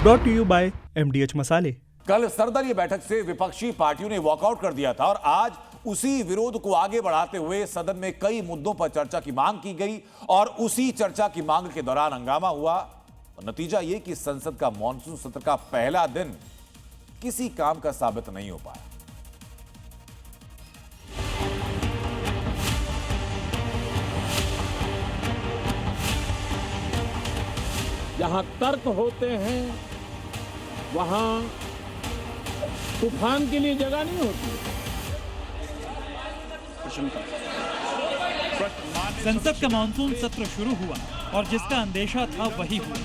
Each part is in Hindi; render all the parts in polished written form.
Brought to you by MDH मसाले। कल सर्वदलीय बैठक से विपक्षी पार्टियों ने वॉकआउट कर दिया था और आज उसी विरोध को आगे बढ़ाते हुए सदन में कई मुद्दों पर चर्चा की मांग की गई और उसी चर्चा की मांग के दौरान हंगामा हुआ। नतीजा यह कि संसद का मॉनसून सत्र का पहला दिन किसी काम का साबित नहीं हो पाया। जहां तर्क होते हैं वहां तूफान के लिए जगह नहीं होती। संसद का मानसून सत्र शुरू हुआ और जिसका अंदेशा था वही हुआ।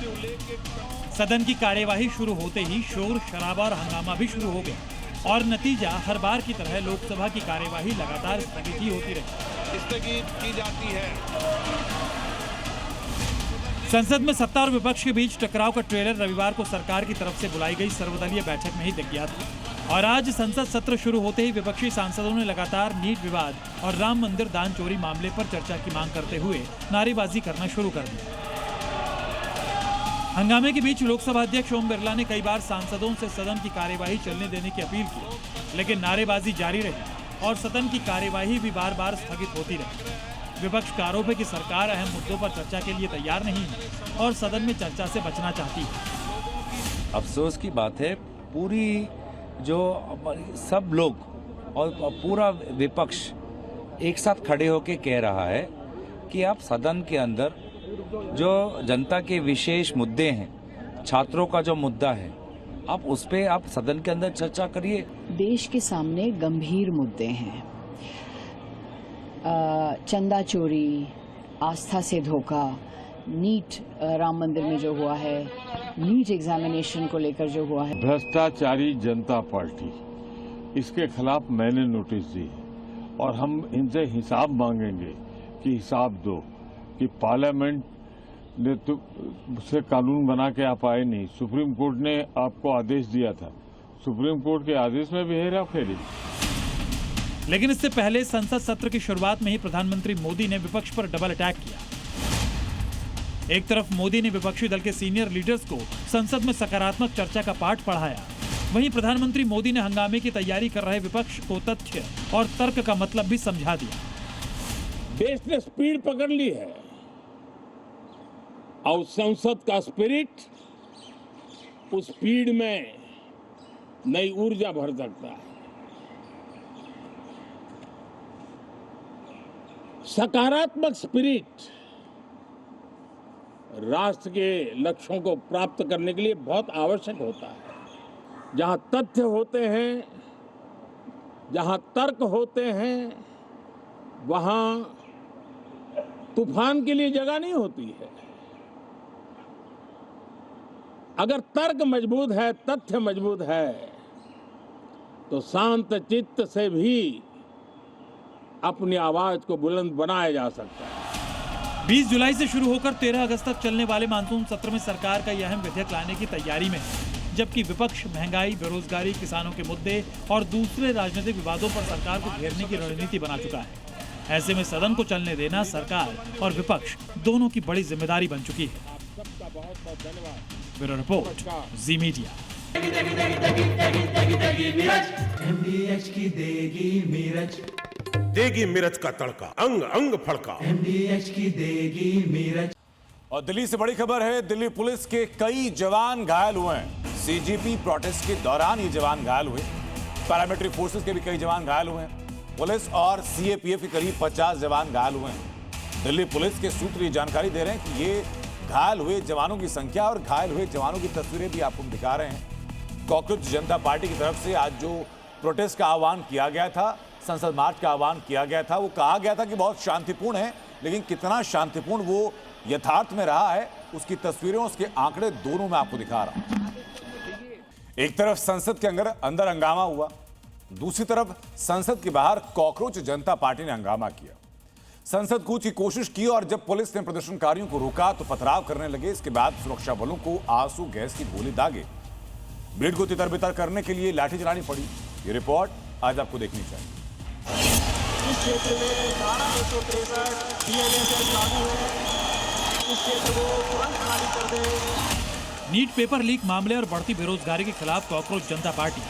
सदन की कार्यवाही शुरू होते ही शोर शराबा और हंगामा भी शुरू हो गया और नतीजा हर बार की तरह लोकसभा की कार्यवाही लगातार स्थगित ही होती रही। स्थगित की जाती है। संसद में सत्ता और विपक्ष के बीच टकराव का ट्रेलर रविवार को सरकार की तरफ से बुलाई गई सर्वदलीय बैठक में ही दिख गया था और आज संसद सत्र शुरू होते ही विपक्षी सांसदों ने लगातार नीट विवाद और राम मंदिर दान चोरी मामले पर चर्चा की मांग करते हुए नारेबाजी करना शुरू कर दी। हंगामे के बीच लोकसभा अध्यक्ष ओम बिरला ने कई बार सांसदों से सदन की कार्यवाही चलने देने की अपील की, लेकिन नारेबाजी जारी रही और सदन की कार्यवाही भी बार बार स्थगित होती रही। विपक्ष का आरोप है कि सरकार अहम मुद्दों पर चर्चा के लिए तैयार नहीं है और सदन में चर्चा से बचना चाहती है। अफसोस की बात है, पूरी जो सब लोग और पूरा विपक्ष एक साथ खड़े होकर कह रहा है कि आप सदन के अंदर जो जनता के विशेष मुद्दे हैं, छात्रों का जो मुद्दा है, आप उस पे आप सदन के अंदर चर्चा करिए। देश के सामने गंभीर मुद्दे हैं, चंदा चोरी, आस्था से धोखा, नीट राम मंदिर में जो हुआ है, नीट एग्जामिनेशन को लेकर जो हुआ है, भ्रष्टाचारी जनता पार्टी, इसके खिलाफ मैंने नोटिस दी और हम इनसे हिसाब मांगेंगे कि हिसाब दो कि पार्लियामेंट ने तो से कानून बना के आप आए नहीं। सुप्रीम कोर्ट ने आपको आदेश दिया था, सुप्रीम कोर्ट के आदेश में भी हेराफेरी। लेकिन इससे पहले संसद सत्र की शुरुआत में ही प्रधानमंत्री मोदी ने विपक्ष पर डबल अटैक किया। एक तरफ मोदी ने विपक्षी दल के सीनियर लीडर्स को संसद में सकारात्मक चर्चा का पाठ पढ़ाया, वहीं प्रधानमंत्री मोदी ने हंगामे की तैयारी कर रहे विपक्ष को तथ्य और तर्क का मतलब भी समझा दिया। देश ने स्पीड पकड़ ली है और संसद का स्पिरिट उस स्पीड में नई ऊर्जा भर सकता है। सकारात्मक स्पिरिट राष्ट्र के लक्ष्यों को प्राप्त करने के लिए बहुत आवश्यक होता है। जहां तथ्य होते हैं, जहां तर्क होते हैं, वहां तूफान के लिए जगह नहीं होती है। अगर तर्क मजबूत है, तथ्य मजबूत है, तो शांत चित्त से भी अपनी आवाज को बुलंद बनाया जा सकता है। 20 जुलाई से शुरू होकर 13 अगस्त तक चलने वाले मानसून सत्र में सरकार का यह अहम विधेयक लाने की तैयारी में है, जबकि विपक्ष महंगाई, बेरोजगारी, किसानों के मुद्दे और दूसरे राजनीतिक विवादों पर सरकार को घेरने की रणनीति बना चुका है। ऐसे में सदन को चलने देना सरकार और विपक्ष दोनों की बड़ी जिम्मेदारी बन चुकी है। सबका बहुत बहुत धन्यवाद। ब्यूरो रिपोर्ट, जी मीडिया। MDH की देगी मिर्च, देगी मिर्च का तड़का, अंग अंग फड़का। MDH की देगी मिर्च। और दिल्ली से बड़ी खबर है, दिल्ली पुलिस के कई जवान घायल हुए हैं। CGP प्रोटेस्ट के दौरान ये जवान घायल हुए। पैरामिलिट्री फोर्सेस के भी कई जवान घायल हुए हैं। पुलिस और CAPF के करीब 50 जवान घायल हुए हैं। दिल्ली पुलिस के सूत्र ये जानकारी दे रहे हैं कि ये घायल हुए जवानों की संख्या और घायल हुए जवानों की तस्वीरें भी आपको दिखा रहे हैं। कॉकरोच जनता पार्टी की तरफ से आज जो प्रोटेस्ट का आह्वान किया गया था, संसद मार्च का आह्वान किया गया था, वो कहा गया था कि बहुत शांतिपूर्ण है, लेकिन कितना शांतिपूर्ण वो यथार्थ में रहा है, उसकी तस्वीरें, उसके आंकड़े दोनों में आपको दिखा रहा हूं। एक तरफ संसद के अंदर हंगामा हुआ, दूसरी तरफ संसद के बाहर कॉकरोच जनता पार्टी ने हंगामा किया। संसद कूच की कोशिश की और जब पुलिस ने प्रदर्शनकारियों को रोका तो पथराव करने लगे। इसके बाद सुरक्षा बलों को आंसू गैस की गोली दागे भीड़ को तितर बितर करने के लिए लाठी चलानी पड़ी। ये रिपोर्ट आज आपको देखनी चाहिए। इस क्षेत्र में धारा 163 लागू है। इस क्षेत्र को तुरंत खाली कर दें। नीट पेपर लीक मामले और बढ़ती बेरोजगारी के खिलाफ कॉकरोच जनता पार्टी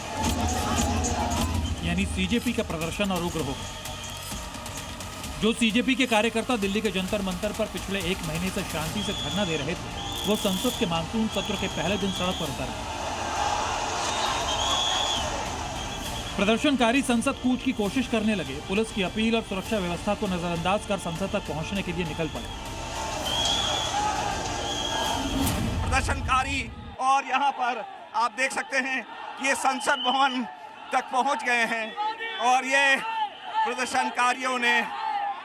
यानी सीजेपी का प्रदर्शन और उग्र होगा। जो सीजेपी के कार्यकर्ता दिल्ली के जंतर मंतर पर पिछले 1 महीने से शांति से धरना दे रहे थे, वो संसद के मानसून सत्र के पहले दिन सड़क पर उतर आए। प्रदर्शनकारी संसद कूच की कोशिश करने लगे। पुलिस की अपील और सुरक्षा व्यवस्था को नजरअंदाज कर संसद तक पहुंचने के लिए निकल पड़े। प्रदर्शनकारी और यहाँ पर आप देख सकते हैं कि ये संसद भवन तक पहुंच गए हैं और ये प्रदर्शनकारियों ने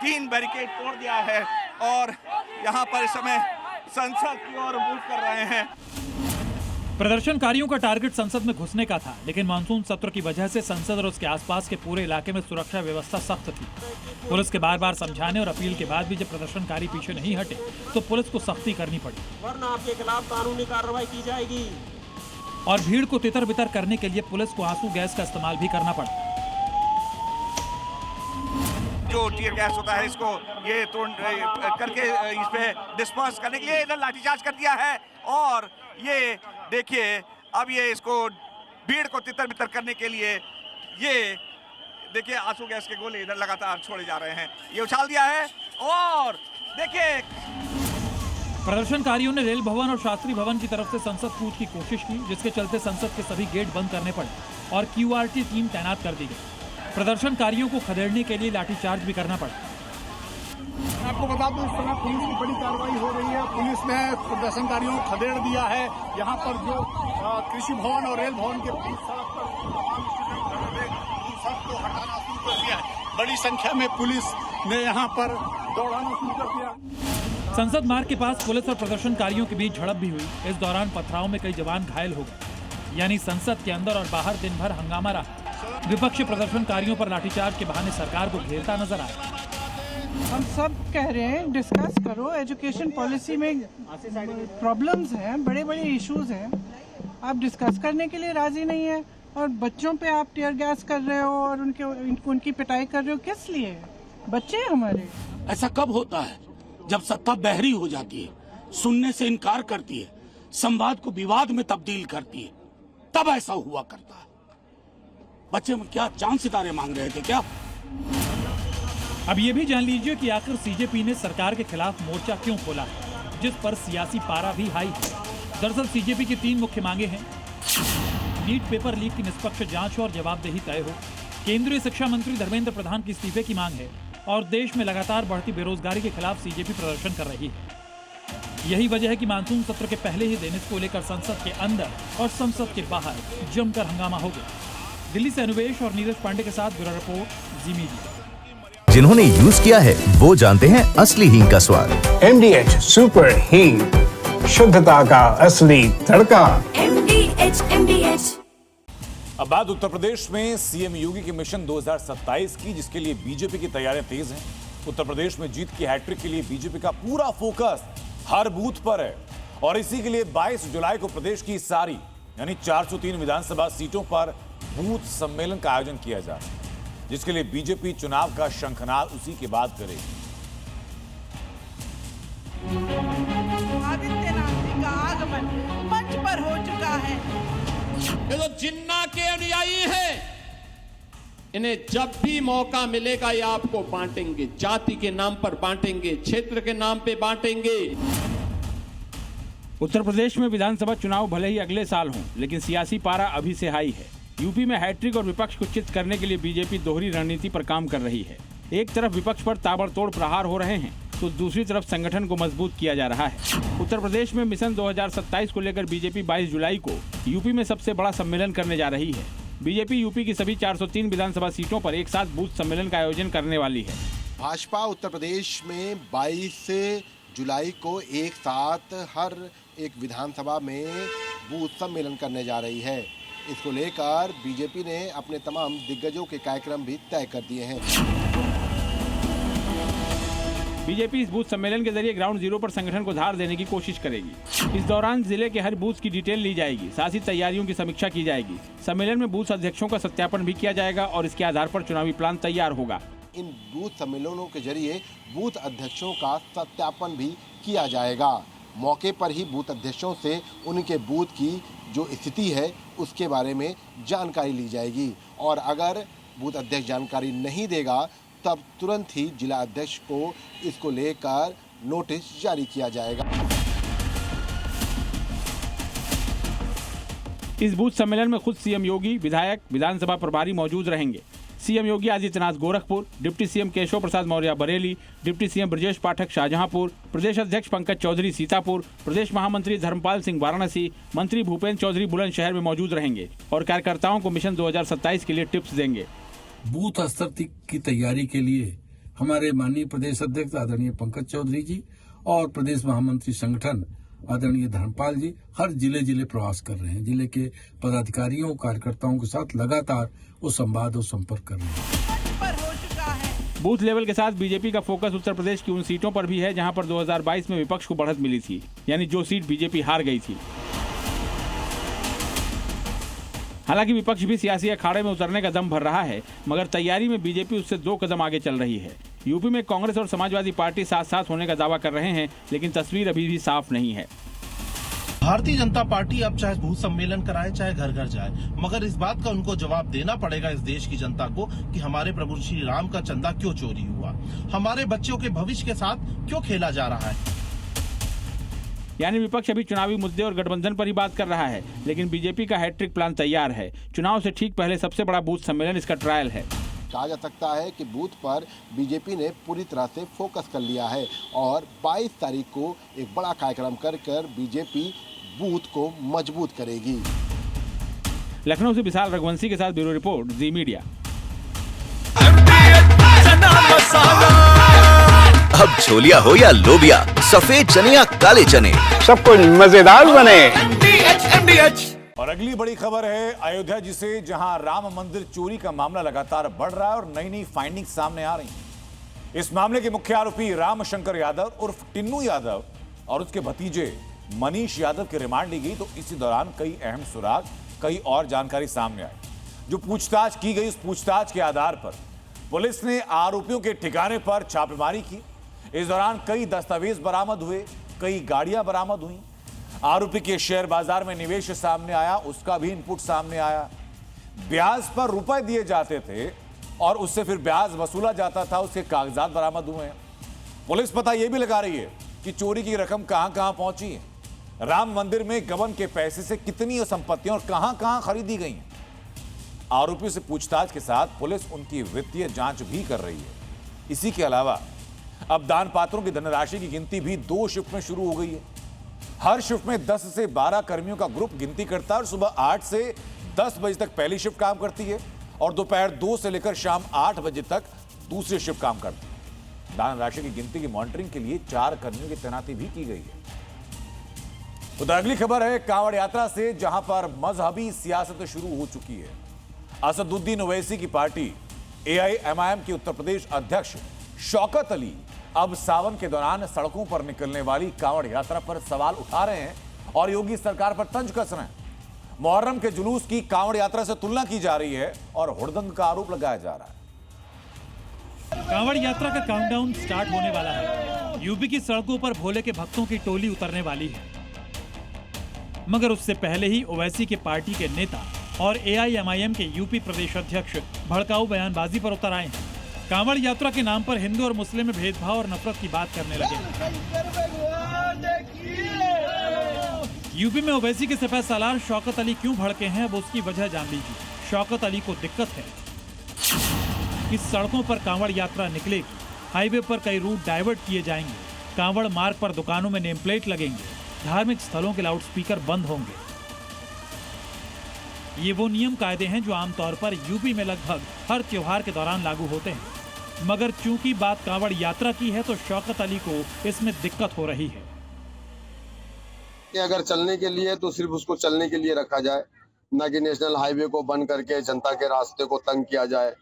3 बैरिकेड तोड़ दिया है और यहाँ पर इस समय संसद की ओर मूव कर रहे हैं। प्रदर्शनकारियों का टारगेट संसद में घुसने का था, लेकिन मानसून सत्र की वजह से संसद और उसके आसपास के पूरे इलाके में सुरक्षा व्यवस्था सख्त थी। पुलिस के बार-बार समझाने और अपील के बाद भी जब प्रदर्शनकारी पीछे नहीं हटे तो पुलिस को सख्ती करनी पड़ी, वरना आपके खिलाफ कानूनी कार्रवाई की जाएगी। और भीड़ को तितर-बितर करने के लिए पुलिस को आंसू गैस का इस्तेमाल भी करना पड़ा। जो टीयर गैस होता है इसको ये करके इस पे डिस्पर्स करने के लिए इधर लाठीचार्ज कर दिया है और ये देखिए अब ये इसको भीड़ को तितर-बितर करने के लिए ये देखिए आंसू गैस के गोले इधर लगातार छोड़े जा रहे हैं। ये उछाल दिया है और देखिए प्रदर्शनकारियों ने रेल भवन और शास्त्री भवन की तरफ से संसद कूच की कोशिश की, जिसके चलते संसद के सभी गेट बंद करने पड़े और क्यूआरटी टीम तैनात कर दी गई। प्रदर्शनकारियों को खदेड़ने के लिए लाठीचार्ज भी करना पड़ा। आपको बता दूं, इस समय पुलिस की बड़ी कार्रवाई हो रही है। पुलिस ने प्रदर्शनकारियों को खदेड़ दिया है। यहाँ पर जो कृषि भवन और रेल भवन के बीच सड़क पर सबको हटाना शुरू कर दिया है। बड़ी संख्या में पुलिस ने यहाँ पर दौड़ाना शुरू कर दिया। संसद मार्ग के पास पुलिस और प्रदर्शनकारियों के बीच झड़प भी हुई। इस दौरान पथराव में कई जवान घायल हो गए, यानी संसद के अंदर और बाहर दिन भर हंगामा रहा। विपक्षी प्रदर्शनकारियों पर लाठीचार्ज के बहाने सरकार को घेरता नजर आया। हम सब कह रहे हैं डिस्कस करो, एजुकेशन पॉलिसी में प्रॉब्लम्स हैं, बड़े बड़े इश्यूज हैं, आप डिस्कस करने के लिए राजी नहीं है और बच्चों पे आप टीयर गैस कर रहे हो और उनकी पिटाई कर रहे हो। किस लिए? बच्चे हमारे। ऐसा कब होता है जब सत्ता बहरी हो जाती है, सुनने से इनकार करती है, संवाद को विवाद में तब्दील करती है, तब ऐसा हुआ करता है। बच्चे में क्या चांद सितारे मांग रहे थे क्या? अब ये भी जान लीजिए कि आखिर सीजेपी ने सरकार के खिलाफ मोर्चा क्यों खोला है, जिस पर सियासी पारा भी हाई है। दरअसल सीजेपी की 3 मुख्य मांगे हैं। नीट पेपर लीक की निष्पक्ष जांच और जवाबदेही तय हो, केंद्रीय शिक्षा मंत्री धर्मेंद्र प्रधान के इस्तीफे की मांग है और देश में लगातार बढ़ती बेरोजगारी के खिलाफ सीजेपी प्रदर्शन कर रही है। यही वजह है कि मानसून सत्र के पहले ही दिन इसको लेकर संसद के अंदर और संसद के बाहर जमकर हंगामा हो गया। दिल्ली से अनुवेश और नीरज पांडे के साथ ब्यूरो रिपोर्ट, जी मीडिया। जिन्होंने यूज किया है वो जानते हैं असली हींग का स्वाद। MDH सुपर हींग, शुद्धता का असली तड़का। MDH। अब बात उत्तर प्रदेश में सीएम योगी के मिशन 2027 की, जिसके लिए बीजेपी की तैयारियां तेज हैं। उत्तर प्रदेश में जीत की हैट्रिक के लिए बीजेपी का पूरा फोकस हर बूथ पर है और इसी के लिए 22 जुलाई को प्रदेश की सारी यानी 403 विधानसभा सीटों पर बूथ सम्मेलन का आयोजन किया जा रहा है, जिसके लिए बीजेपी चुनाव का शंखनाद उसी के बाद करेगी। आदित्यनाथ जी का आगमन मंच पर हो चुका है। ये तो जिन्ना के अनुयायी है, इन्हें जब भी मौका मिलेगा ये आपको बांटेंगे, जाति के नाम पर बांटेंगे, क्षेत्र के नाम पे बांटेंगे। उत्तर प्रदेश में विधानसभा चुनाव भले ही अगले साल हों, लेकिन सियासी पारा अभी से हाई है। यूपी में हैट्रिक और विपक्ष को चित करने के लिए बीजेपी दोहरी रणनीति पर काम कर रही है। एक तरफ विपक्ष पर ताबड़तोड़ प्रहार हो रहे हैं तो दूसरी तरफ संगठन को मजबूत किया जा रहा है। उत्तर प्रदेश में मिशन 2027 को लेकर बीजेपी 22 जुलाई को यूपी में सबसे बड़ा सम्मेलन करने जा रही है। बीजेपी यूपी की सभी 403 विधानसभा सीटों पर एक साथ बूथ सम्मेलन का आयोजन करने वाली है। भाजपा उत्तर प्रदेश में 22 जुलाई को एक साथ हर एक विधानसभा में बूथ सम्मेलन करने जा रही है। इसको लेकर बीजेपी ने अपने तमाम दिग्गजों के कार्यक्रम भी तय कर दिए हैं। बीजेपी इस बूथ सम्मेलन के जरिए ग्राउंड जीरो पर संगठन को धार देने की कोशिश करेगी। इस दौरान जिले के हर बूथ की डिटेल ली जाएगी, साथ ही तैयारियों की समीक्षा की जाएगी। सम्मेलन में बूथ अध्यक्षों का सत्यापन भी किया जाएगा और इसके आधार पर चुनावी प्लान तैयार होगा। इन बूथ सम्मेलनों के जरिए बूथ अध्यक्षों का सत्यापन भी किया जाएगा। मौके पर ही बूथ अध्यक्षों से उनके बूथ की जो स्थिति है उसके बारे में जानकारी ली जाएगी और अगर बूथ अध्यक्ष जानकारी नहीं देगा तब तुरंत ही जिला अध्यक्ष को इसको लेकर नोटिस जारी किया जाएगा। इस बूथ सम्मेलन में खुद सीएम योगी, विधायक, विधानसभा प्रभारी मौजूद रहेंगे। CM Yogi Adityanath Gorakhpur, deputy CM Keshav Prasad Maurya Bareilly, deputy CM Brajesh Pathak Shahjahanpur, प्रदेश अध्यक्ष पंकज चौधरी सीतापुर, प्रदेश महामंत्री धर्मपाल सिंह वाराणसी, मंत्री भूपेंद्र चौधरी बुलंदशहर में मौजूद रहेंगे और कार्यकर्ताओं को मिशन 2027 के लिए टिप्स देंगे। बूथ स्तर की तैयारी के लिए हमारे माननीय प्रदेश अध्यक्ष आदरणीय पंकज चौधरी जी और प्रदेश महामंत्री संगठन आदरणीय धर्मपाल जी हर जिले प्रवास कर रहे हैं। जिले के पदाधिकारियों कार्यकर्ताओं के साथ लगातार वो संवाद और संपर्क कर रहे हैं। बूथ लेवल के साथ बीजेपी का फोकस उत्तर प्रदेश की उन सीटों पर भी है जहां पर 2022 में विपक्ष को बढ़त मिली थी, यानी जो सीट बीजेपी हार गई थी। हालांकि विपक्ष भी सियासी अखाड़े में उतरने का दम भर रहा है, मगर तैयारी में बीजेपी उससे 2 कदम आगे चल रही है। यूपी में कांग्रेस और समाजवादी पार्टी साथ साथ होने का दावा कर रहे हैं, लेकिन तस्वीर अभी भी साफ नहीं है। भारतीय जनता पार्टी अब चाहे बूथ सम्मेलन कराए चाहे घर घर जाए, मगर इस बात का उनको जवाब देना पड़ेगा इस देश की जनता को कि हमारे प्रभु श्री राम का चंदा क्यों चोरी हुआ, हमारे बच्चों के भविष्य के साथ क्यों खेला जा रहा है। यानी विपक्ष अभी चुनावी मुद्दे और गठबंधन पर ही बात कर रहा है, लेकिन बीजेपी का हैट्रिक प्लान तैयार है। चुनाव से ठीक पहले सबसे बड़ा बूथ सम्मेलन इसका ट्रायल है। कहा जा सकता है कि बूथ पर बीजेपी ने पूरी तरह से फोकस कर लिया है और 22 तारीख को एक बड़ा कार्यक्रम कर बीजेपी बूथ को मजबूत करेगी। लखनऊ से विशाल रघुवंशी के साथ ब्यूरो रिपोर्ट, जी मीडिया। अब छोलिया हो या लोबिया, सफेद चने या काले चने, सब कुछ मजेदार बने। और अगली बड़ी खबर है अयोध्या जिसे, जहां राम मंदिर चोरी का मामला लगातार बढ़ रहा है और नई नई फाइंडिंग सामने आ रही हैं। इस मामले के मुख्य आरोपी रामशंकर यादव उर्फ टिन्नू यादव और उसके भतीजे मनीष यादव की रिमांड ली गई, तो इसी दौरान कई अहम सुराग, कई और जानकारी सामने आई। जो पूछताछ की गई, उस पूछताछ के आधार पर पुलिस ने आरोपियों के ठिकाने पर छापेमारी की। इस दौरान कई दस्तावेज बरामद हुए, कई गाड़ियां बरामद हुई। आरोपी के शेयर बाजार में निवेश सामने आया, उसका भी इनपुट सामने आया। ब्याज पर रुपए दिए जाते थे और उससे फिर ब्याज वसूला जाता था, उसके कागजात बरामद हुए हैं। पुलिस पता यह भी लगा रही है कि चोरी की रकम कहां कहां पहुंची है, राम मंदिर में गबन के पैसे से कितनी संपत्तियां और कहां कहां खरीदी गई हैं। आरोपी से पूछताछ के साथ पुलिस उनकी वित्तीय जांच भी कर रही है। इसी के अलावा अब दान पात्रों की धनराशि की गिनती भी 2 शिफ्ट में शुरू हो गई है। हर शिफ्ट में 10 से 12 कर्मियों का ग्रुप गिनती करता है और सुबह 8 से 10 बजे तक पहली शिफ्ट काम करती है और दोपहर 2 से लेकर शाम 8 बजे तक दूसरी शिफ्ट काम करती है। दान राशि की गिनती की मॉनिटरिंग के लिए 4 कर्मियों की तैनाती भी की गई है। तो अगली खबर है कांवड़ यात्रा से, जहां पर मजहबी सियासत शुरू हो चुकी है। असदुद्दीन ओवैसी की पार्टी AIMIM के उत्तर प्रदेश अध्यक्ष शौकत अली अब सावन के दौरान सड़कों पर निकलने वाली कांवड़ यात्रा पर सवाल उठा रहे हैं और योगी सरकार पर तंज कस रहे हैं। मुहर्रम के जुलूस की कांवड़ यात्रा से तुलना की जा रही है और हुड़दंग का आरोप लगाया जा रहा है। कांवड़ यात्रा का काउंटडाउन स्टार्ट होने वाला है। यूपी की सड़कों पर भोले के भक्तों की टोली उतरने वाली है, मगर उससे पहले ही ओवैसी के पार्टी के नेता और AIMIM के यूपी प्रदेश अध्यक्ष भड़काऊ बयानबाजी पर उतर आए हैं। कांवड़ यात्रा के नाम पर हिंदू और मुस्लिम में भेदभाव और नफरत की बात करने लगे। यूपी में ओवैसी के सफेद सालार शौकत अली क्यों भड़के हैं, अब उसकी वजह जान लीजिए। शौकत अली को दिक्कत है कि सड़कों पर कांवड़ यात्रा निकलेगी, हाईवे पर कई रूट डाइवर्ट किए जाएंगे, कांवड़ मार्ग पर दुकानों में नेम प्लेट लगेंगे, धार्मिक स्थलों के लाउडस्पीकर बंद होंगे। ये वो नियम कायदे हैं जो आमतौर पर यूपी में लगभग हर त्योहार के दौरान लागू होते हैं, मगर चूंकि बात कांवड़ यात्रा की है तो शौकत अली को इसमें दिक्कत हो रही है। कि अगर चलने के लिए तो सिर्फ उसको चलने के लिए रखा जाए, न कि नेशनल हाईवे को बंद करके जनता के रास्ते को तंग किया जाए,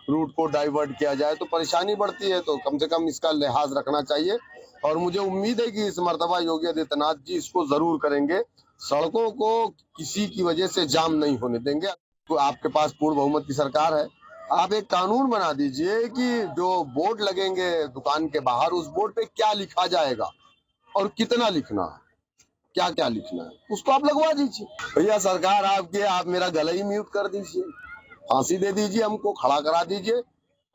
रूट को डाइवर्ट किया जाए तो परेशानी बढ़ती है। तो कम से कम इसका लिहाज रखना चाहिए और मुझे उम्मीद है कि इस मर्तबा योगी आदित्यनाथ जी इसको जरूर करेंगे। सड़कों को किसी की वजह से जाम नहीं होने देंगे। आपके पास पूर्ण बहुमत की सरकार है, आप एक कानून बना दीजिए कि जो बोर्ड लगेंगे दुकान के बाहर, उस बोर्ड पे क्या लिखा जाएगा, और कितना लिखना है, क्या क्या लिखना है, उसको आप लगवा दीजिए। भैया सरकार आपकी है, आप मेरा गला ही म्यूट कर दीजिए, फांसी दे दीजिए, हमको खड़ा करा दीजिए।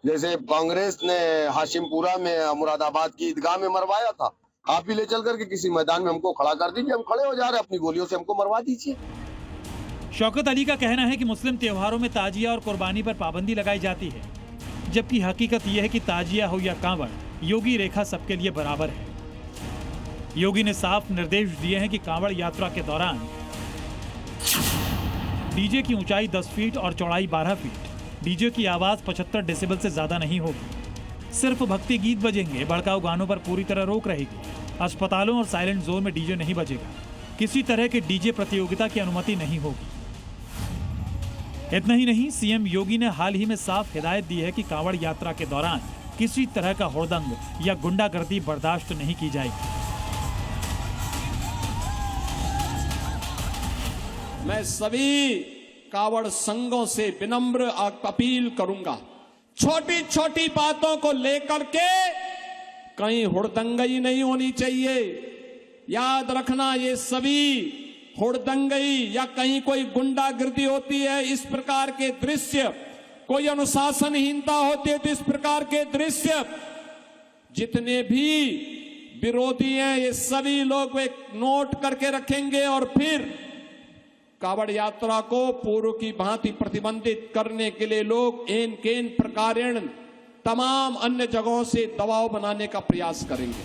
जैसे कांग्रेस ने हाशिमपुरा में मुरादाबाद की ईदगाह में मरवाया था, आप ही ले चल करके किसी मैदान में हमको खड़ा कर दीजिए, हम खड़े हो जा रहे हैं, अपनी गोलियों से हमको मरवा दीजिए। शौकत अली का कहना है कि मुस्लिम त्योहारों में ताजिया और कुर्बानी पर पाबंदी लगाई जाती है, जबकि हकीकत यह है कि ताजिया हो या कांवड़, योगी रेखा सबके लिए बराबर है। योगी ने साफ निर्देश दिए हैं कि कांवड़ यात्रा के दौरान डीजे की ऊंचाई 10 फीट और चौड़ाई 12 फीट, डीजे की आवाज 75 डेसिबल से ज्यादा नहीं होगी, सिर्फ भक्ति गीत बजेंगे, भड़काऊ गानों पर पूरी तरह रोक रहेगी, अस्पतालों और साइलेंट जोन में डीजे नहीं बजेगा, किसी तरह के डीजे प्रतियोगिता की अनुमति नहीं होगी। इतना ही नहीं, सीएम योगी ने हाल ही में साफ हिदायत दी है कि कांवड़ यात्रा के दौरान किसी तरह का हुड़दंग या गुंडागर्दी बर्दाश्त नहीं की जाएगी। मैं सभी कावड़ संघों से विनम्र अपील करूंगा, छोटी छोटी बातों को लेकर के कहीं हुड़दंगई नहीं होनी चाहिए। याद रखना, ये सभी हुड़दंगई या कहीं कोई गुंडागर्दी होती है, इस प्रकार के दृश्य, कोई अनुशासनहीनता होती है तो इस प्रकार के दृश्य, जितने भी विरोधी हैं ये सभी लोग एक नोट करके रखेंगे और फिर कावड़ यात्रा को पूर्व की भांति प्रतिबंधित करने के लिए लोग एन केन प्रकारेण तमाम अन्य जगहों से दबाव बनाने का प्रयास करेंगे।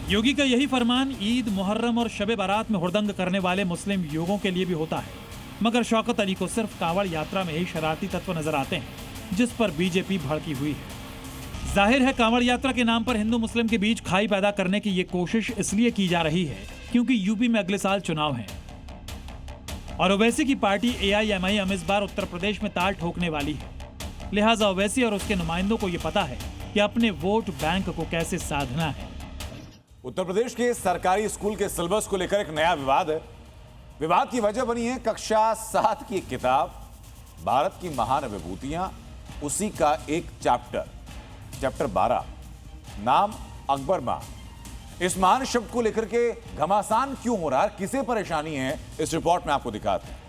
योगी का यही फरमान ईद, मुहर्रम और शबे बारात में हुड़दंग करने वाले मुस्लिम युवकों के लिए भी होता है, मगर शौकत अली को सिर्फ कावड़ यात्रा में ही शरारती तत्व नजर आते हैं, जिस पर बीजेपी भड़की हुई है। जाहिर है कांवड़ यात्रा के नाम पर हिंदू मुस्लिम के बीच खाई पैदा करने की ये कोशिश इसलिए की जा रही है क्योंकि यूपी में अगले साल चुनाव है और ओवैसी की पार्टी AIMIM इस बार उत्तर प्रदेश में ताल ठोकने वाली है। लिहाजा ओवैसी और उसके नुमाइंदों को यह पता है कि अपने वोट बैंक को कैसे साधना है। उत्तर प्रदेश के सरकारी स्कूल के सिलेबस को लेकर एक नया विवाद है। विवाद की वजह बनी है कक्षा 7 की एक किताब, भारत की महान विभूतियां, उसी का एक चैप्टर 12, नाम अकबर मां। इस महान शब्द को लेकर के घमासान क्यों हो रहा है, किसे परेशानी है, इस रिपोर्ट में आपको दिखाते हैं।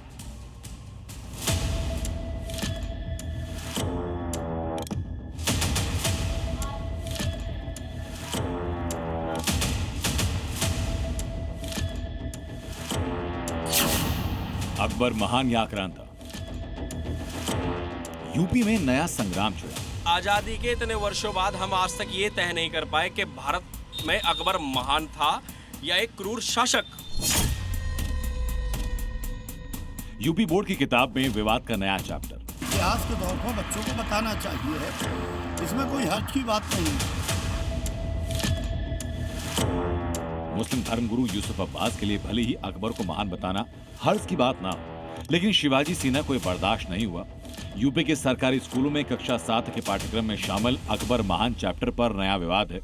अकबर महान या आक्रांता, यूपी में नया संग्राम छिड़ा। आजादी के इतने वर्षों बाद हम आज तक ये तय नहीं कर पाए कि भारत में अकबर महान था या एक क्रूर शासक। यूपी बोर्ड की किताब में विवाद का नया चैप्टर। इतिहास के दौर पर बच्चों को बताना चाहिए है, इसमें कोई हर्ज की बात नहीं। मुस्लिम धर्मगुरु यूसुफ अब्बास के लिए भले ही अकबर को महान बताना हर्ज की बात ना हो, लेकिन शिवाजी सिन्हा को बर्दाश्त नहीं हुआ। यूपी के सरकारी स्कूलों में कक्षा 7 के पाठ्यक्रम में शामिल अकबर महान चैप्टर पर नया विवाद है।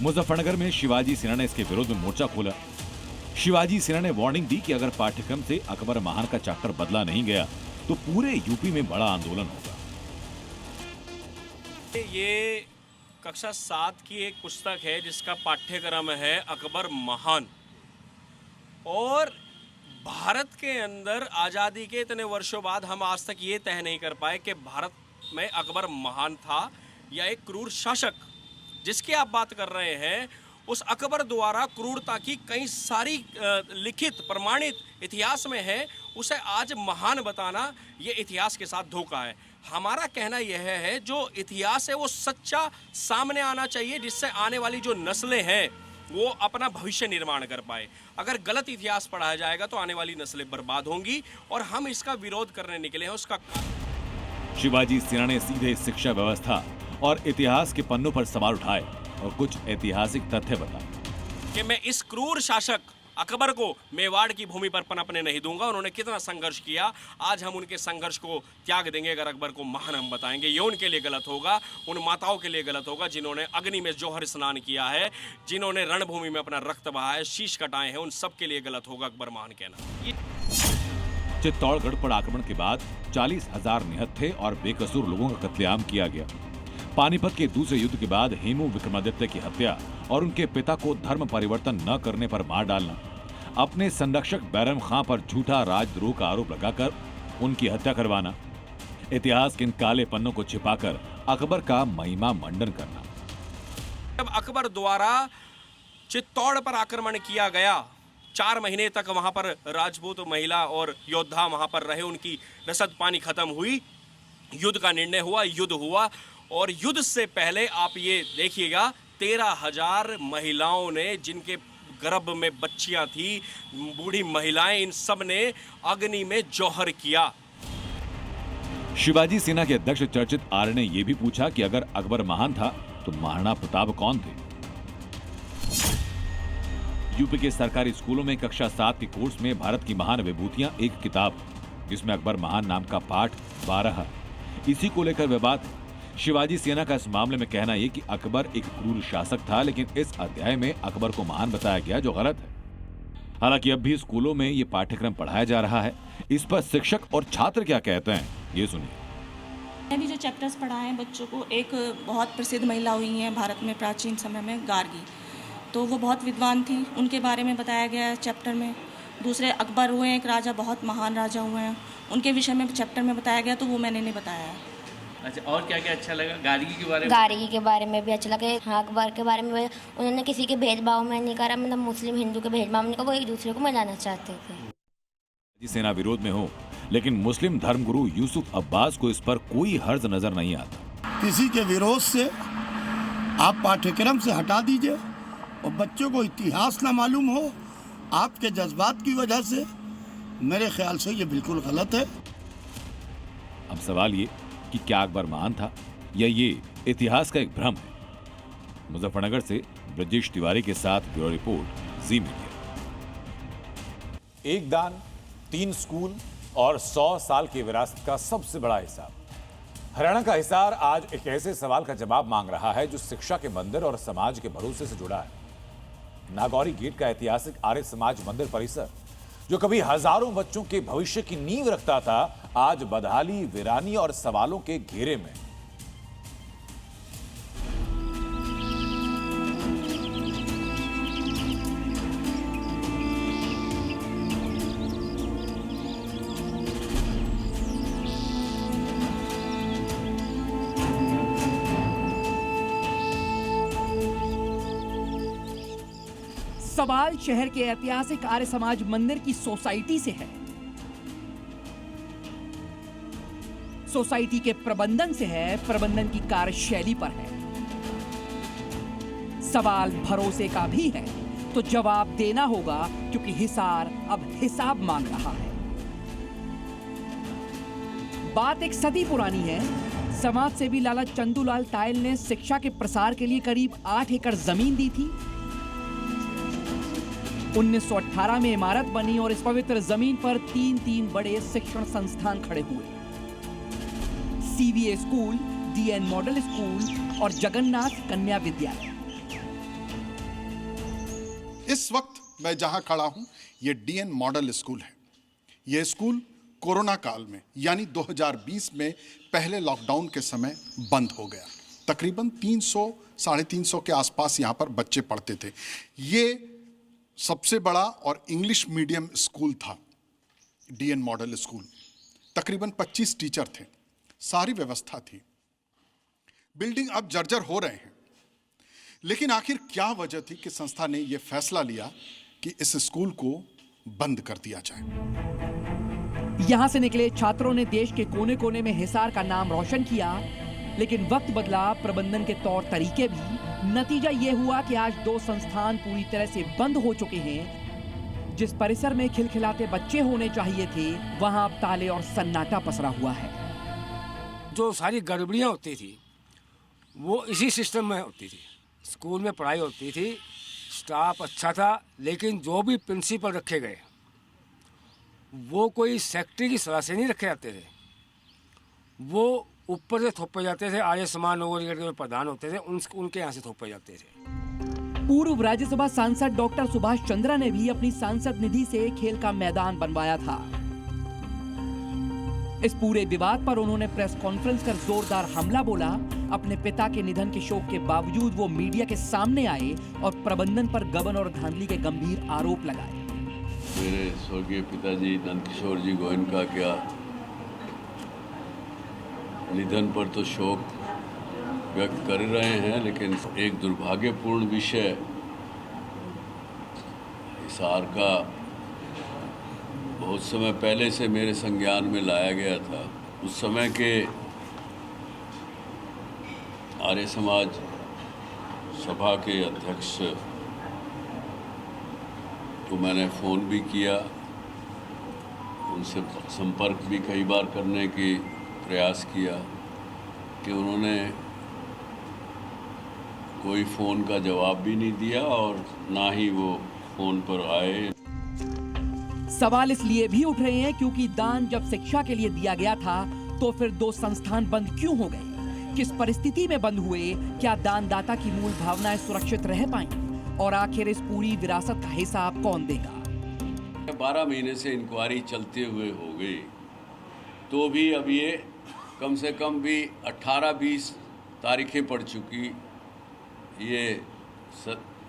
मुजफ्फरनगर में शिवाजी सिन्हा ने इसके विरोध में मोर्चा खोला। शिवाजी सिन्हा ने वार्निंग दी कि अगर पाठ्यक्रम से अकबर महान का चैप्टर बदला नहीं गया तो पूरे यूपी में बड़ा आंदोलन होगा। ये कक्षा 7 की एक पुस्तक है जिसका पाठ्यक्रम है अकबर महान, और भारत के अंदर आज़ादी के इतने वर्षों बाद हम आज तक ये तय नहीं कर पाए कि भारत में अकबर महान था या एक क्रूर शासक। जिसकी आप बात कर रहे हैं, उस अकबर द्वारा क्रूरता की कई सारी लिखित प्रमाणित इतिहास में है, उसे आज महान बताना ये इतिहास के साथ धोखा है। हमारा कहना यह है जो इतिहास है वो सच्चा सामने आना चाहिए, जिससे आने वाली जो नस्लें हैं वो अपना भविष्य निर्माण कर पाए। अगर गलत इतिहास पढ़ाया जाएगा तो आने वाली नस्लें बर्बाद होंगी और हम इसका विरोध करने निकले हैं। उसका शिवाजी सिन्हा ने सीधे शिक्षा व्यवस्था और इतिहास के पन्नों पर सवाल उठाए और कुछ ऐतिहासिक तथ्य बताए कि मैं इस क्रूर शासक अकबर को मेवाड़ की भूमि पर पनपने नहीं दूंगा। उन्होंने कितना संघर्ष किया, आज हम उनके संघर्ष को त्याग देंगे अगर अकबर को महान हम बताएंगे। ये उनके लिए गलत होगा, उन माताओं के लिए गलत होगा जिन्होंने अग्नि में जौहर स्नान किया है, जिन्होंने रणभूमि में अपना रक्त बहाया है, शीश कटाए हैं, उन सब के लिए गलत होगा अकबर महान कहना। चित्तौड़गढ़ पर आक्रमण के बाद 40,000 निहत्थे और बेकसूर लोगों का कत्लेआम किया गया। पानीपत के दूसरे युद्ध के बाद हेमू विक्रमादित्य की हत्या और उनके पिता को धर्म परिवर्तन न करने पर मार डालना, अपने संरक्षक बैरम खां पर झूठा राजद्रोह का आरोप लगाकर उनकी हत्या करवाना, इतिहास के इन काले पन्नों को छिपाकर अकबर का महिमा मंडन करना। जब अकबर द्वारा चित्तौड़ पर आक्रमण किया गया, 4 महीने तक वहां पर राजपूत महिला और योद्धा वहां पर रहे, उनकी रसद पानी खत्म हुई, युद्ध का निर्णय हुआ, युद्ध हुआ। और युद्ध से पहले आप ये देखिएगा 13,000 महिलाओं ने, जिनके गर्भ में बच्चियां थी, बूढ़ी महिलाएं, इन सब ने अग्नि में जौहर किया। शिवाजी सेना के अध्यक्ष चर्चित आर्य ने यह भी पूछा कि अगर अकबर महान था तो महाराणा प्रताप कौन थे। यूपी के सरकारी स्कूलों में कक्षा 7 के कोर्स में भारत की महान विभूतियां एक किताब, जिसमें अकबर महान नाम का पाठ 12 है। इसी को लेकर विवाद है। शिवाजी सेना का इस मामले में कहना यह कि अकबर एक क्रूर शासक था, लेकिन इस अध्याय में अकबर को महान बताया गया, जो गलत है। हालांकि अब भी स्कूलों में ये पाठ्यक्रम पढ़ाया जा रहा है। इस पर शिक्षक और छात्र क्या कहते हैं, ये सुनिए। मैंने भी जो चैप्टर्स पढ़ाए हैं बच्चों को, एक बहुत प्रसिद्ध महिला हुई हैं भारत में प्राचीन समय में, गार्गी, तो वो बहुत विद्वान थी, उनके बारे में बताया गया है चैप्टर में। दूसरे अकबर हुए हैं, एक राजा, बहुत महान राजा हुए हैं, उनके विषय में चैप्टर में बताया गया, तो वो मैंने नहीं बताया है। अच्छा, और क्या क्या अच्छा लगा? गार्गी के बारे में? गार्गी के बारे में भी अच्छा लगा। हाँ, अकबर के बारे में उन्होंने किसी के भेदभाव में नहीं करा, मतलब मुस्लिम हिंदू के भेदभाव में, वो एक दूसरे को मनाना चाहते थे। सेना विरोध में हो, लेकिन मुस्लिम धर्मगुरु यूसुफ अब्बास को इस पर कोई हर्ज नजर नहीं आता। किसी के विरोध से आप पाठ्यक्रम से हटा दीजिए और बच्चों को इतिहास ना मालूम हो आपके जज्बात की वजह से, मेरे ख्याल से ये बिल्कुल गलत है। अब सवाल ये कि क्या अकबर महान था या ये इतिहास का एक भ्रम है? मुजफ्फरनगर से ब्रजेश तिवारी के साथ ब्यूरो रिपोर्ट, जी मीडिया। एक दान, 3 स्कूल और 100 साल की विरासत का सबसे बड़ा हिसाब। हरियाणा का हिसार आज एक ऐसे सवाल का जवाब मांग रहा है जो शिक्षा के मंदिर और समाज के भरोसे से जुड़ा है। नागौरी गेट का ऐतिहासिक आर्य समाज मंदिर परिसर, जो कभी हजारों बच्चों के भविष्य की नींव रखता था, आज बदहाली, वीरानी और सवालों के घेरे में। सवाल शहर के ऐतिहासिक आर्य समाज मंदिर की सोसाइटी से है, सोसाइटी के प्रबंधन से है, प्रबंधन की कार्यशैली पर है। सवाल भरोसे का भी है, तो जवाब देना होगा, क्योंकि हिसार अब हिसाब मांग रहा है। बात एक सदी पुरानी है। समाज सेवी लाला चंदूलाल तायल ने शिक्षा के प्रसार के लिए करीब 8 एकड़ जमीन दी थी। 1918 में इमारत बनी और इस पवित्र जमीन पर 3 बड़े शिक्षण संस्थान खड़े हुए। सीवीए स्कूल, डीएन मॉडल स्कूल और जगन्नाथ कन्या विद्यालय। इस वक्त मैं जहां खड़ा हूं, यह डीएन मॉडल स्कूल है। यह स्कूल कोरोना काल में यानी 2020 में पहले लॉकडाउन के समय बंद हो गया। तकरीबन 300-350 के आसपास यहां पर बच्चे पढ़ते थे। ये सबसे बड़ा और इंग्लिश मीडियम स्कूल था डीएन मॉडल स्कूल। तकरीबन 25 टीचर थे, सारी व्यवस्था थी। बिल्डिंग अब जर्जर हो रहे हैं, लेकिन आखिर क्या वजह थी कि संस्था ने यह फैसला लिया कि इस स्कूल को बंद कर दिया जाए। यहां से निकले छात्रों ने देश के कोने कोने में हिसार का नाम रोशन किया, लेकिन वक्त बदला, प्रबंधन के तौर तरीके भी। नतीजा यह हुआ कि आज 2 संस्थान पूरी तरह से बंद हो चुके हैं। जिस परिसर में खिलखिलाते बच्चे होने चाहिए थे, वहां अब ताले और सन्नाटा पसरा हुआ है। जो सारी गड़बड़ियां होती थी वो इसी सिस्टम में होती थी। स्कूल में पढ़ाई होती थी, स्टाफ अच्छा था, लेकिन जो भी प्रिंसिपल रखे गए वो कोई सेक्रेटरी की सलाह से नहीं रखे जाते थे, वो ऊपर से थोपे जाते थे। आर्य समाज नगर के प्रधान होते थे, उनके यहाँ से थोपे जाते थे। पूर्व राज्यसभा सांसद डॉक्टर सुभाष चंद्रा ने भी अपनी सांसद निधि से खेल का मैदान बनवाया था। इस पूरे विवाद पर उन्होंने प्रेस कॉन्फ्रेंस कर जोरदार हमला बोला। अपने पिता के निधन के शोक के बावजूद वो मीडिया के सामने आए और प्रबंधन पर गबन और धांधली के गंभीर आरोप लगाए। मेरे स्वर्गीय पिताजी नंदकिशोर जी गोयनका का निधन पर तो शोक व्यक्त कर रहे हैं, लेकिन एक दुर्भाग्यपूर्ण विषय हिसार का बहुत समय पहले से मेरे संज्ञान में लाया गया था। उस समय के आर्य समाज सभा के अध्यक्ष को मैंने फ़ोन भी किया, उनसे संपर्क भी कई बार करने की प्रयास किया कि उन्होंने कोई फ़ोन का जवाब भी नहीं दिया और ना ही वो फ़ोन पर आए। सवाल इसलिए भी उठ रहे हैं क्योंकि दान जब शिक्षा के लिए दिया गया था तो फिर 2 संस्थान बंद क्यों हो गए? किस परिस्थिति में बंद हुए? क्या दानदाता की मूल भावनाएं सुरक्षित रह पाई? और आखिर इस पूरी विरासत का हिसाब कौन देगा? 12 महीने से इंक्वायरी चलते हुए हो गई, तो भी अब ये कम से कम भी 18-20 तारीखें पड़ चुकी। ये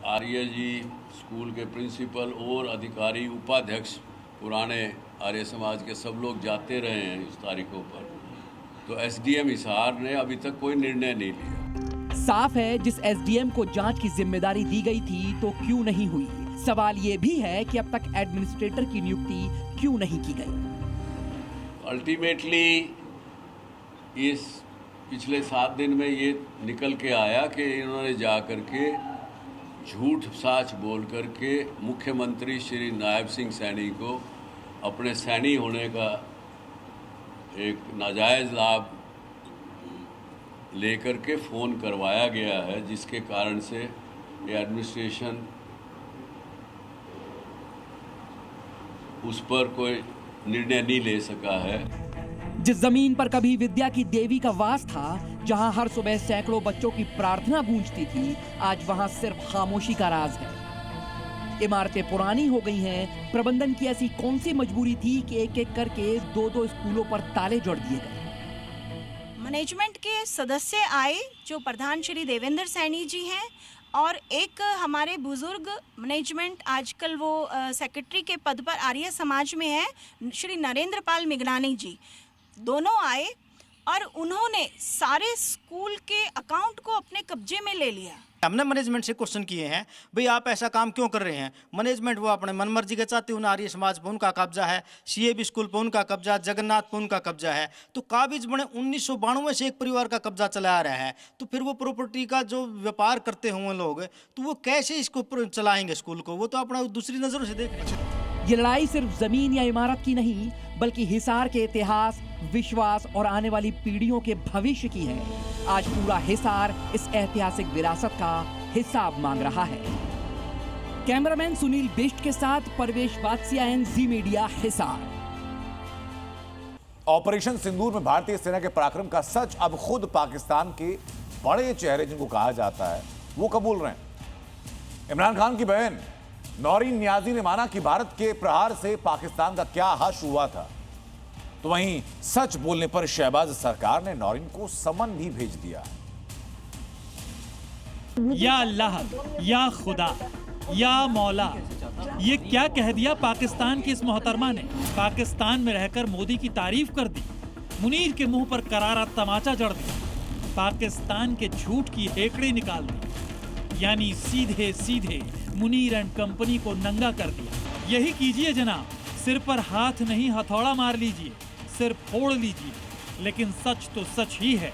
आर्य जी स्कूल के प्रिंसिपल और अधिकारी उपाध्यक्ष पुराने आर्य समाज के सब लोग जाते रहे हैं इस तारीखों पर, तो एसडीएम हिसार ने अभी तक कोई निर्णय नहीं लिया। साफ है जिस एसडीएम को जांच की जिम्मेदारी दी गई थी तो क्यों नहीं हुई? सवाल ये भी है कि अब तक एडमिनिस्ट्रेटर की नियुक्ति क्यों नहीं की गई? अल्टीमेटली इस पिछले 7 दिन में ये निकल के आया कि इन्होंने जा कर के झूठ साच बोल करके मुख्यमंत्री श्री नायब सिंह सैनी को अपने सैनी होने का एक नाजायज़ लाभ लेकर के फ़ोन करवाया गया है, जिसके कारण से ये एडमिनिस्ट्रेशन उस पर कोई निर्णय नहीं ले सका है। जिस जमीन पर कभी विद्या की देवी का वास था, जहां हर सुबह सैकड़ों बच्चों की प्रार्थना गूंजती थी, आज वहां सिर्फ खामोशी का राज है। इमारतें पुरानी हो गई हैं। प्रबंधन की ऐसी कौन सी मजबूरी थी कि एक एक करके 2-2 स्कूलों पर ताले जोड़ दिए गए? मैनेजमेंट के सदस्य आए जो प्रधान श्री देवेंद्र सैनी जी हैं और एक हमारे बुजुर्ग मैनेजमेंट आजकल वो सेक्रेटरी के पद पर आर्य समाज में है, श्री नरेंद्र पाल मिगनानी जी, दोनों आए और उन्होंने सारे स्कूल के अकाउंट को अपने कब्जे में ले लिया। हमने मैनेजमेंट से क्वेश्चन किए हैं, भाई आप ऐसा काम क्यों कर रहे हैं? मैनेजमेंट वो अपने मनमर्जी के चाहते हैं, आर्य समाज पर उनका कब्जा है, सीएबी स्कूल पर उनका कब्जा, जगन्नाथ पर उनका कब्जा है, तो काबिज बने 1992 से एक परिवार का कब्जा चला आ रहा है, तो फिर वो प्रॉपर्टी का जो व्यापार करते होंगे लोग, तो वो कैसे इसको चलाएंगे स्कूल को? वो तो अपना दूसरी नजरों से देख। ये लड़ाई सिर्फ जमीन या इमारत की नहीं, बल्कि हिसार के इतिहास, विश्वास और आने वाली पीढ़ियों के भविष्य की है। आज पूरा हिसार इस ऐतिहासिक विरासत का हिसाब मांग रहा है। कैमरामैन सुनील बिष्ट के साथ परवेश बादशिया, जी मीडिया, हिसार। ऑपरेशन सिंदूर में भारतीय सेना के पराक्रम का सच अब खुद पाकिस्तान के बड़े चेहरे जिनको कहा जाता है वो कबूल रहे हैं। इमरान खान की बहन नौरीन नियाजी ने माना कि भारत के प्रहार से पाकिस्तान का क्या हश हुआ था, तो वहीं सच बोलने पर शहबाज सरकार ने नौरीन को समन भी भेज दिया। या अल्लाह, या खुदा, या मौला, ये क्या कह दिया पाकिस्तान की इस मोहतरमा ने। पाकिस्तान में रहकर मोदी की तारीफ कर दी, मुनीर के मुंह पर करारा तमाचा जड़ दिया, पाकिस्तान के झूठ की हेकड़ी निकाल दी, यानी सीधे सीधे मुनीर एंड कंपनी को नंगा कर दिया। यही कीजिए जनाब, सिर पर हाथ नहीं हथौड़ा मार लीजिए, सिर फोड़ लीजिए। लेकिन सच तो सच ही है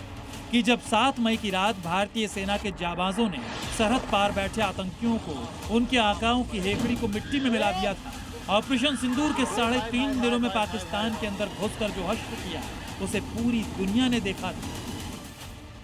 कि जब 7 मई की रात भारतीय सेना के जाबाजों ने सरहद पार बैठे आतंकियों को उनके आकाओं की हेकड़ी को मिट्टी में मिला दिया था, ऑपरेशन सिंदूर के 3.5 दिनों में पाकिस्तान के अंदर घुसकर जो हश्र किया उसे पूरी दुनिया ने देखा था।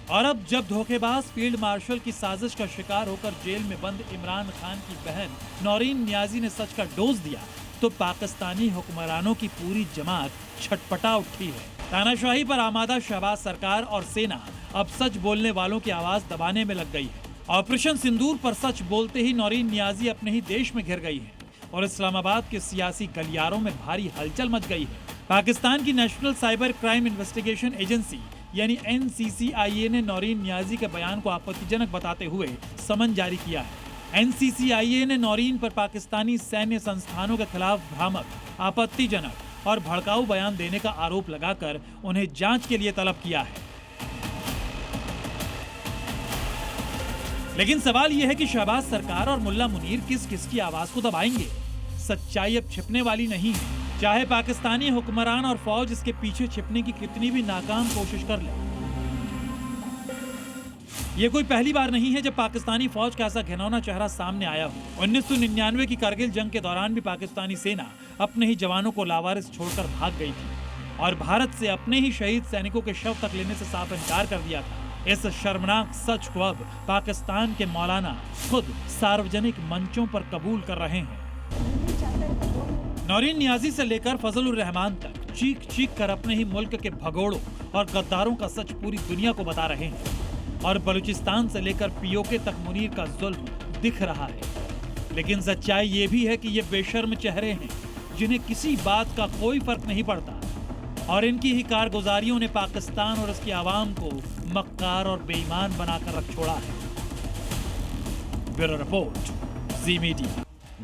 और अब जब धोखेबाज फील्ड मार्शल की साजिश का शिकार होकर जेल में बंद इमरान खान की बहन नौरीन नियाजी ने सच का डोज दिया, तो पाकिस्तानी हुक्मरानों की पूरी जमात छटपटा उठी है। तानाशाही पर आमादा शहबाज सरकार और सेना अब सच बोलने वालों की आवाज दबाने में लग गई है। ऑपरेशन सिंदूर पर सच बोलते ही नौरीन नियाजी अपने ही देश में घिर गई है और इस्लामाबाद के सियासी गलियारों में भारी हलचल मच गई है। पाकिस्तान की national cyber crime investigation agency यानी NCCIA ने नौरीन नियाजी के बयान को आपत्तिजनक बताते हुए समन जारी किया है। NCCIA ने नौरीन पर पाकिस्तानी सैन्य संस्थानों के खिलाफ भ्रामक, आपत्तिजनक और भड़काऊ बयान देने का आरोप लगाकर उन्हें जांच के लिए तलब किया है। लेकिन सवाल यह है कि शहबाज सरकार और मुल्ला मुनीर किस किस की आवाज को दबाएंगे। सच्चाई अब छिपने वाली नहीं है, चाहे पाकिस्तानी हुक्मरान और फौज इसके पीछे छिपने की कितनी भी नाकाम कोशिश कर ले। ये कोई पहली बार नहीं है जब पाकिस्तानी फौज का ऐसा घिनौना चेहरा सामने आया हो। 1999 की कारगिल जंग के दौरान भी पाकिस्तानी सेना अपने ही जवानों को लावारिस छोड़कर भाग गई थी और भारत से अपने ही शहीद सैनिकों के शव तक लेने से साफ इनकार कर दिया था। इस शर्मनाक सच को अब पाकिस्तान के मौलाना खुद सार्वजनिक मंचों पर कबूल कर रहे हैं। नौरीन नियाजी से लेकर फजलुर रहमान तक चीख चीख कर अपने ही मुल्क के भगोड़ों और गद्दारों का सच पूरी दुनिया को बता रहे हैं और बलूचिस्तान से लेकर POK तक मुनीर का जुल्म दिख रहा है। लेकिन सच्चाई ये भी है कि ये बेशर्म चेहरे हैं जिन्हें किसी बात का कोई फर्क नहीं पड़ता और इनकी ही कारगुजारियों ने पाकिस्तान और उसकी आवाम को मक्कार और बेईमान बनाकर रख छोड़ा है। ब्यूरो रिपोर्ट, जी मीडिया।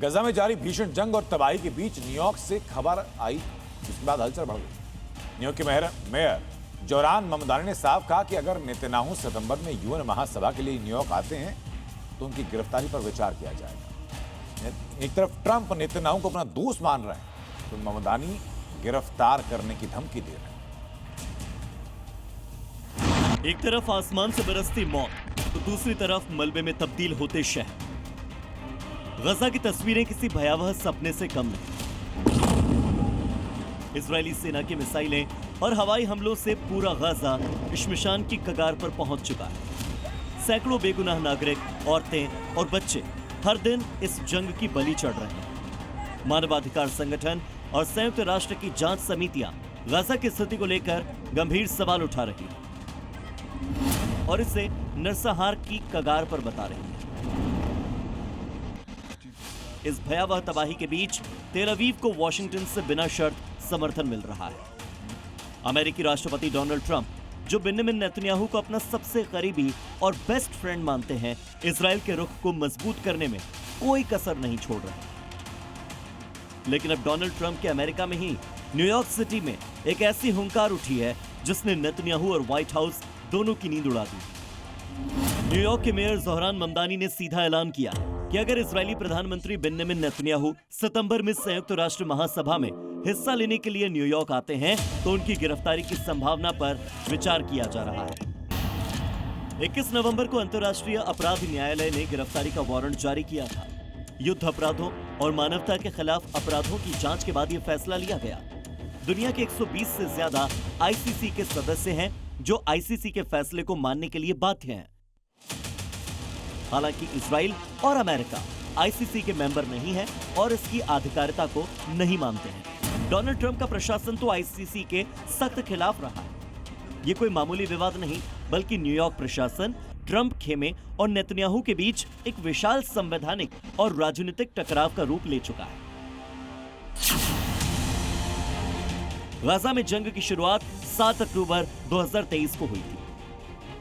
गजा में जारी भीषण जंग और तबाही के बीच न्यूयॉर्क से खबर आई, जिसके बाद हलचल बढ़ गई। न्यूयॉर्क के मेयर जोरान ममदानी ने साफ कहा कि अगर नेतन्याहू सितंबर में UN महासभा के लिए न्यूयॉर्क आते हैं तो उनकी गिरफ्तारी पर विचार किया जाएगा। एक तरफ ट्रंप नेतन्याहू को अपना दोस्त मान रहे हैं तो ममदानी गिरफ्तार करने की धमकी दे रहे हैं। एक तरफ आसमान से बरसती मौत तो दूसरी तरफ मलबे में तब्दील होते शहर। गजा की तस्वीरें किसी भयावह सपने से कम नहीं। इजरायली सेना की मिसाइलें और हवाई हमलों से पूरा गजा शमशान की कगार पर पहुंच चुका है। सैकड़ों बेगुनाह नागरिक, औरतें और बच्चे हर दिन इस जंग की बलि चढ़ रहे हैं। मानवाधिकार संगठन और संयुक्त राष्ट्र की जांच समितियां गजा की स्थिति को लेकर गंभीर सवाल उठा रही हैं और इसे नरसंहार की कगार पर बता रही हैं। इस भयावह तबाही के बीच तेल अवीव को वॉशिंगटन से बिना शर्त समर्थन मिल रहा है। अमेरिकी राष्ट्रपति डोनाल्ड ट्रंप, जो बेंजामिन नेतन्याहू को अपना सबसे करीबी और बेस्ट फ्रेंड मानते हैं, इजराइल के रुख को मजबूत करने में कोई कसर नहीं छोड़ रहे। लेकिन अब डोनाल्ड ट्रंप के अमेरिका में ही न्यूयॉर्क सिटी में एक ऐसी हुंकार उठी है जिसने नेतन्याहू और व्हाइट हाउस दोनों की नींद उड़ा दी। न्यूयॉर्क के मेयर जोहरान ममदानी ने सीधा ऐलान किया कि अगर इजरायली प्रधानमंत्री बेंजामिन नेतन्याहू सितंबर में संयुक्त राष्ट्र महासभा में हिस्सा लेने के लिए न्यूयॉर्क आते हैं तो उनकी गिरफ्तारी की संभावना पर विचार किया जा रहा है। 21 नवंबर को अंतर्राष्ट्रीय अपराध न्यायालय ने गिरफ्तारी का वारंट जारी किया था। युद्ध अपराधों और मानवता के खिलाफ अपराधों की जांच के बाद यह फैसला लिया गया। दुनिया के 120 से ज्यादा ICC के सदस्य हैं जो ICC के फैसले को मानने के लिए बाध्य हैं। हालांकि इजराइल और अमेरिका ICC के मेंबर नहीं है और इसकी आधिकारिता को नहीं मानते हैं। डोनाल्ड ट्रंप का प्रशासन तो ICC के सख्त खिलाफ रहा है। ये कोई मामूली विवाद नहीं, बल्कि न्यूयॉर्क प्रशासन ट्रंप खेमे और नेतन्याहू के बीच एक विशाल संवैधानिक और राजनीतिक टकराव का रूप ले चुका है। गजा में जंग की शुरुआत 7 अक्टूबर 2023 को हुई थी।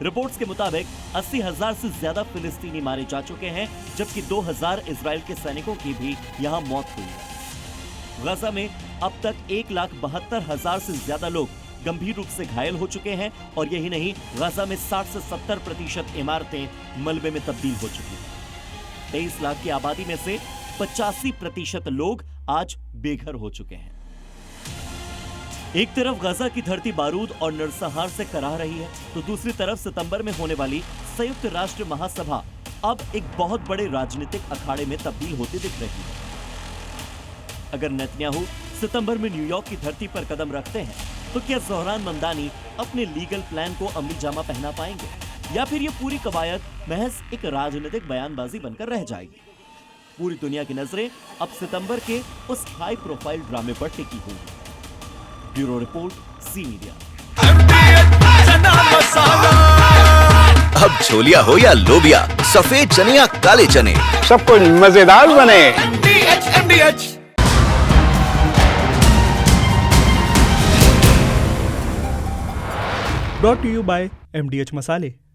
रिपोर्ट्स के मुताबिक 80,000 से ज्यादा फिलिस्तीनी मारे जा चुके हैं, जबकि 2,000 इजराइल के सैनिकों की भी यहां मौत हुई है। गजा में अब तक 1,72,000 से ज्यादा लोग गंभीर रूप से घायल हो चुके हैं और यही नहीं, गजा में 60 से 70% इमारतें मलबे में तब्दील हो चुकी हैं। 23 लाख की आबादी में से 85% लोग आज बेघर हो चुके हैं। एक तरफ गजा की धरती बारूद और नरसंहार से कराह रही है, तो दूसरी तरफ सितंबर में होने वाली संयुक्त राष्ट्र महासभा अब एक बहुत बड़े राजनीतिक अखाड़े में तब्दील होती दिख रही है। अगर नेतन्याहू सितंबर में न्यूयॉर्क की धरती पर कदम रखते हैं तो क्या जोहरान ममदानी अपने लीगल प्लान को अमली जामा पहना पाएंगे, या फिर ये पूरी कवायद महज एक राजनीतिक बयानबाजी बनकर रह जाएगी? पूरी दुनिया की नजरें अब सितंबर के उस हाई प्रोफाइल ड्रामे पर टिकी हुई है। Bureau report, C media. अब छोलिया हो या लोबिया, सफेद चने या काले चने, सब कुछ मजेदार बने। Brought to you by MDH मसाले।